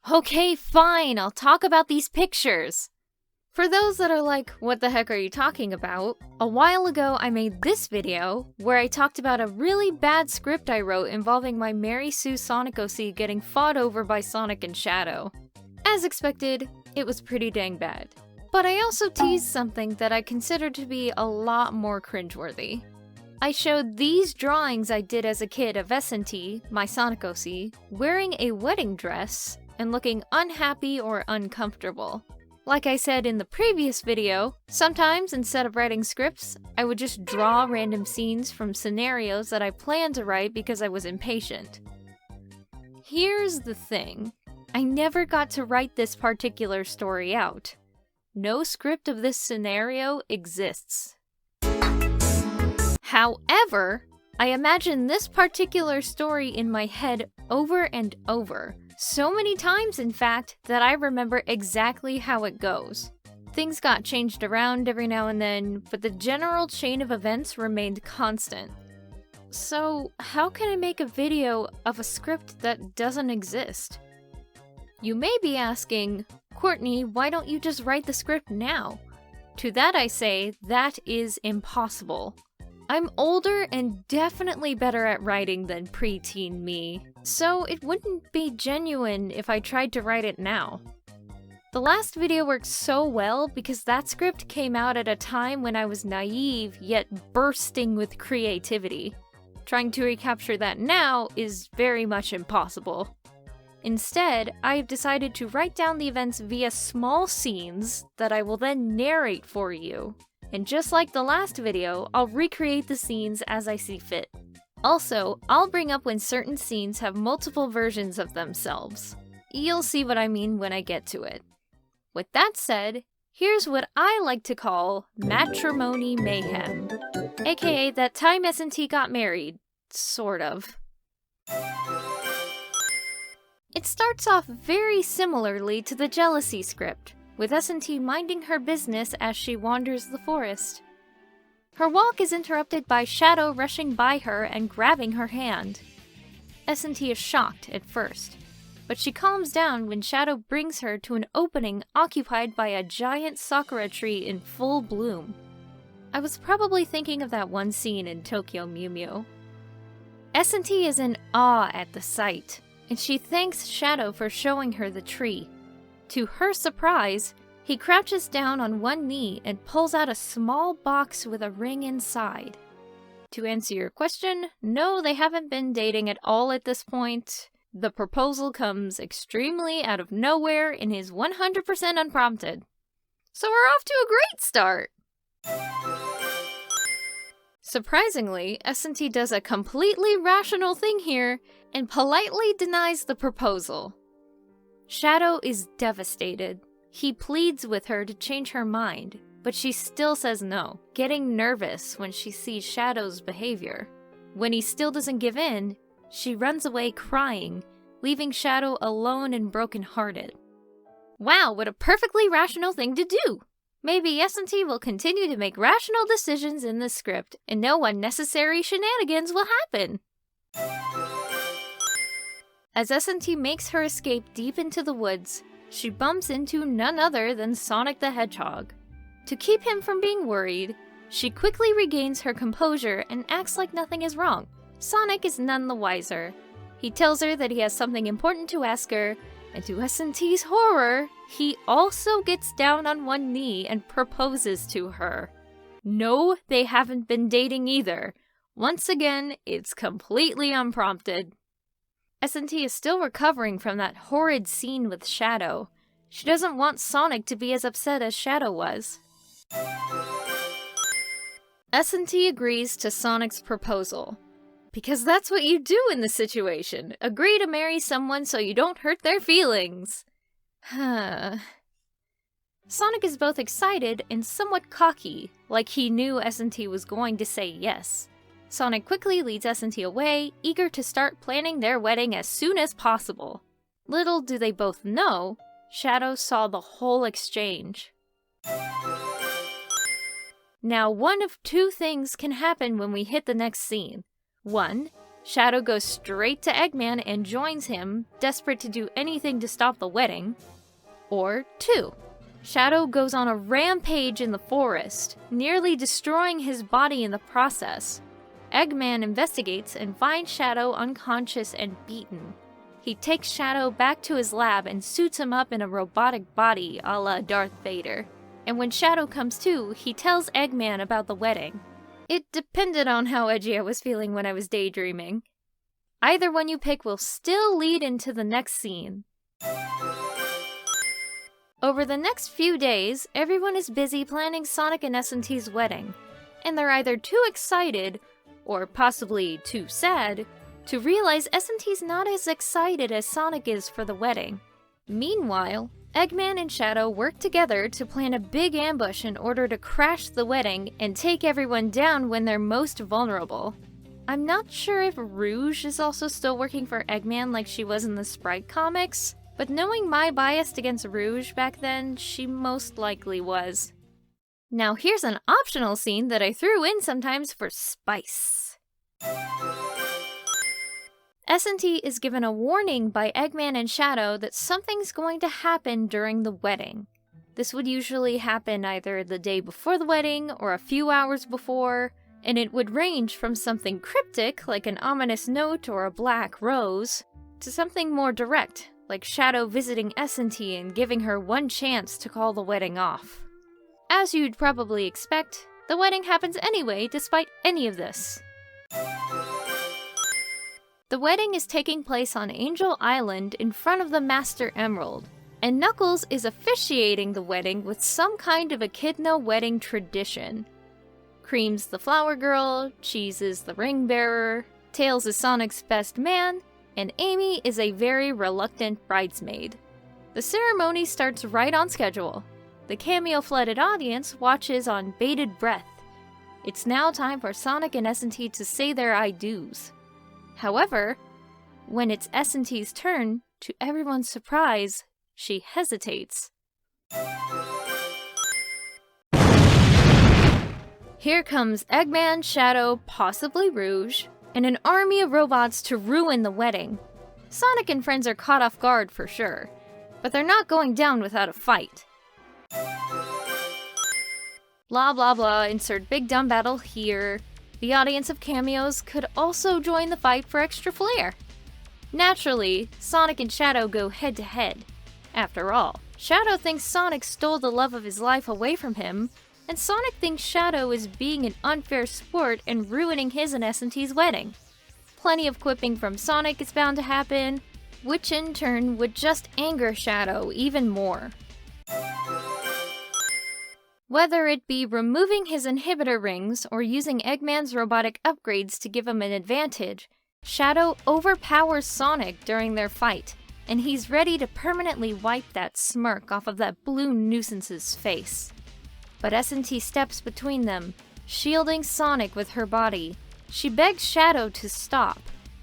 Okay, fine, I'll talk about these pictures. For those that are like, what the heck are you talking about? A while ago, I made this video where I talked about a really bad script I wrote involving my Mary Sue Sonic OC getting fought over by Sonic and Shadow. As expected, it was pretty dang bad. But I also teased something that I considered to be a lot more cringeworthy. I showed these drawings I did as a kid of SNT, my Sonic OC, wearing a wedding dress and looking unhappy or uncomfortable. Like I said in the previous video, sometimes instead of writing scripts, I would just draw random scenes from scenarios that I planned to write because I was impatient. Here's the thing. I never got to write this particular story out. No script of this scenario exists. However, I imagine this particular story in my head over and over. So many times, in fact, that I remember exactly how it goes. Things got changed around every now and then, but the general chain of events remained constant. So, how can I make a video of a script that doesn't exist? You may be asking, Courtney, why don't you just write the script now? To that I say, that is impossible. I'm older and definitely better at writing than preteen me, so it wouldn't be genuine if I tried to write it now. The last video worked so well because that script came out at a time when I was naive yet bursting with creativity. Trying to recapture that now is very much impossible. Instead, I've decided to write down the events via small scenes that I will then narrate for you. And just like the last video, I'll recreate the scenes as I see fit. Also, I'll bring up when certain scenes have multiple versions of themselves. You'll see what I mean when I get to it. With that said, here's what I like to call Matrimony Mayhem, aka that time SNT got married, sort of. It starts off very similarly to the jealousy script, with SNT minding her business as she wanders the forest. Her walk is interrupted by Shadow rushing by her and grabbing her hand. SNT is shocked at first, but she calms down when Shadow brings her to an opening occupied by a giant sakura tree in full bloom. I was probably thinking of that one scene in Tokyo Mew Mew. SNT is in awe at the sight, and she thanks Shadow for showing her the tree. To her surprise, he crouches down on one knee and pulls out a small box with a ring inside. To answer your question, no, they haven't been dating at all at this point. The proposal comes extremely out of nowhere and is 100% unprompted. So we're off to a great start! Surprisingly, SNT does a completely rational thing here and politely denies the proposal. Shadow is devastated. He pleads with her to change her mind, but she still says no, getting nervous when she sees Shadow's behavior. When he still doesn't give in, she runs away crying, leaving Shadow alone and brokenhearted. Wow, what a perfectly rational thing to do! Maybe SNT will continue to make rational decisions in this script, and no unnecessary shenanigans will happen. As SNT makes her escape deep into the woods, she bumps into none other than Sonic the Hedgehog. To keep him from being worried, she quickly regains her composure and acts like nothing is wrong. Sonic is none the wiser. He tells her that he has something important to ask her, and to SNT's horror, he also gets down on one knee and proposes to her. No, they haven't been dating either. Once again, it's completely unprompted. SNT is still recovering from that horrid scene with Shadow. She doesn't want Sonic to be as upset as Shadow was. SNT agrees to Sonic's proposal. Because that's what you do in this situation. Agree to marry someone so you don't hurt their feelings. Sonic is both excited and somewhat cocky, like he knew SNT was going to say yes. Sonic quickly leads SNT away, eager to start planning their wedding as soon as possible. Little do they both know, Shadow saw the whole exchange. Now, one of two things can happen when we hit the next scene. 1. Shadow goes straight to Eggman and joins him, desperate to do anything to stop the wedding. Or 2. Shadow goes on a rampage in the forest, nearly destroying his body in the process. Eggman investigates and finds Shadow unconscious and beaten. He takes Shadow back to his lab and suits him up in a robotic body a la Darth Vader. And when Shadow comes to, he tells Eggman about the wedding. It depended on how edgy I was feeling when I was daydreaming. Either one you pick will still lead into the next scene. Over the next few days, everyone is busy planning Sonic and SNT's wedding, and they're either too excited, or possibly too sad, to realize SNT's not as excited as Sonic is for the wedding. Meanwhile, Eggman and Shadow work together to plan a big ambush in order to crash the wedding and take everyone down when they're most vulnerable. I'm not sure if Rouge is also still working for Eggman like she was in the Sprite comics, but knowing my bias against Rouge back then, she most likely was. Now here's an optional scene that I threw in sometimes for spice. SNT is given a warning by Eggman and Shadow that something's going to happen during the wedding. This would usually happen either the day before the wedding or a few hours before, and it would range from something cryptic like an ominous note or a black rose, to something more direct like Shadow visiting SNT and giving her one chance to call the wedding off. As you'd probably expect, the wedding happens anyway despite any of this. The wedding is taking place on Angel Island in front of the Master Emerald, and Knuckles is officiating the wedding with some kind of echidna wedding tradition. Cream's the flower girl, Cheese is the ring bearer, Tails is Sonic's best man, and Amy is a very reluctant bridesmaid. The ceremony starts right on schedule. The cameo-flooded audience watches on bated breath. It's now time for Sonic and SNT to say their I do's. However, when it's SNT's turn, to everyone's surprise, she hesitates. Here comes Eggman, Shadow, possibly Rouge, and an army of robots to ruin the wedding. Sonic and friends are caught off guard for sure, but they're not going down without a fight. Blah blah blah, insert big dumb battle here. The audience of cameos could also join the fight for extra flair. Naturally, Sonic and Shadow go head to head. After all, Shadow thinks Sonic stole the love of his life away from him, and Sonic thinks Shadow is being an unfair sport and ruining his and SNT's wedding. Plenty of quipping from Sonic is bound to happen, which in turn would just anger Shadow even more. Whether it be removing his inhibitor rings or using Eggman's robotic upgrades to give him an advantage, Shadow overpowers Sonic during their fight, and he's ready to permanently wipe that smirk off of that blue nuisance's face. But SNT steps between them, shielding Sonic with her body. She begs Shadow to stop,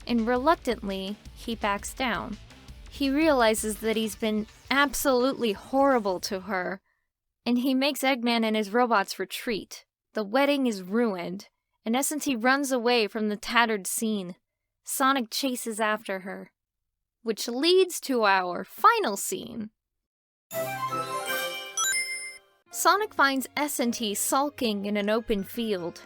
and reluctantly, he backs down. He realizes that he's been absolutely horrible to her, and he makes Eggman and his robots retreat. The wedding is ruined, and SNT runs away from the tattered scene. Sonic chases after her. Which leads to our final scene. Sonic finds SNT sulking in an open field.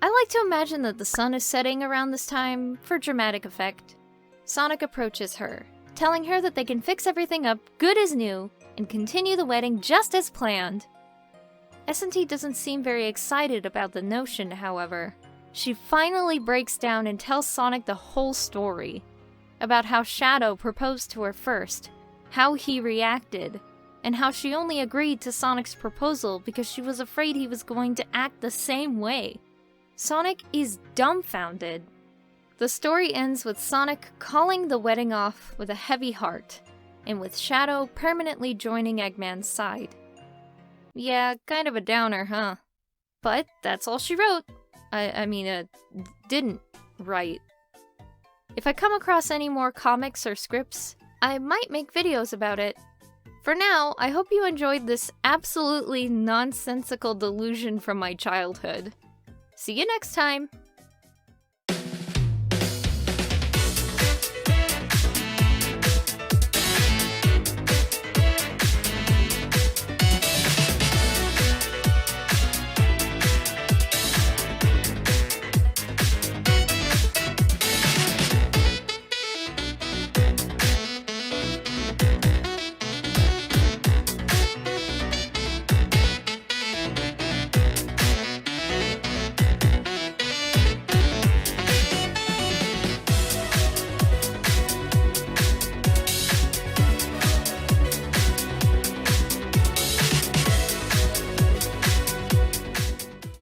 I like to imagine that the sun is setting around this time for dramatic effect. Sonic approaches her, telling her that they can fix everything up good as new and continue the wedding just as planned. SNT doesn't seem very excited about the notion, however. She finally breaks down and tells Sonic the whole story. About how Shadow proposed to her first, how he reacted, and how she only agreed to Sonic's proposal because she was afraid he was going to act the same way. Sonic is dumbfounded. The story ends with Sonic calling the wedding off with a heavy heart, and with Shadow permanently joining Eggman's side. Yeah, kind of a downer, huh? But that's all she wrote. Didn't write. If I come across any more comics or scripts, I might make videos about it. For now, I hope you enjoyed this absolutely nonsensical delusion from my childhood. See you next time!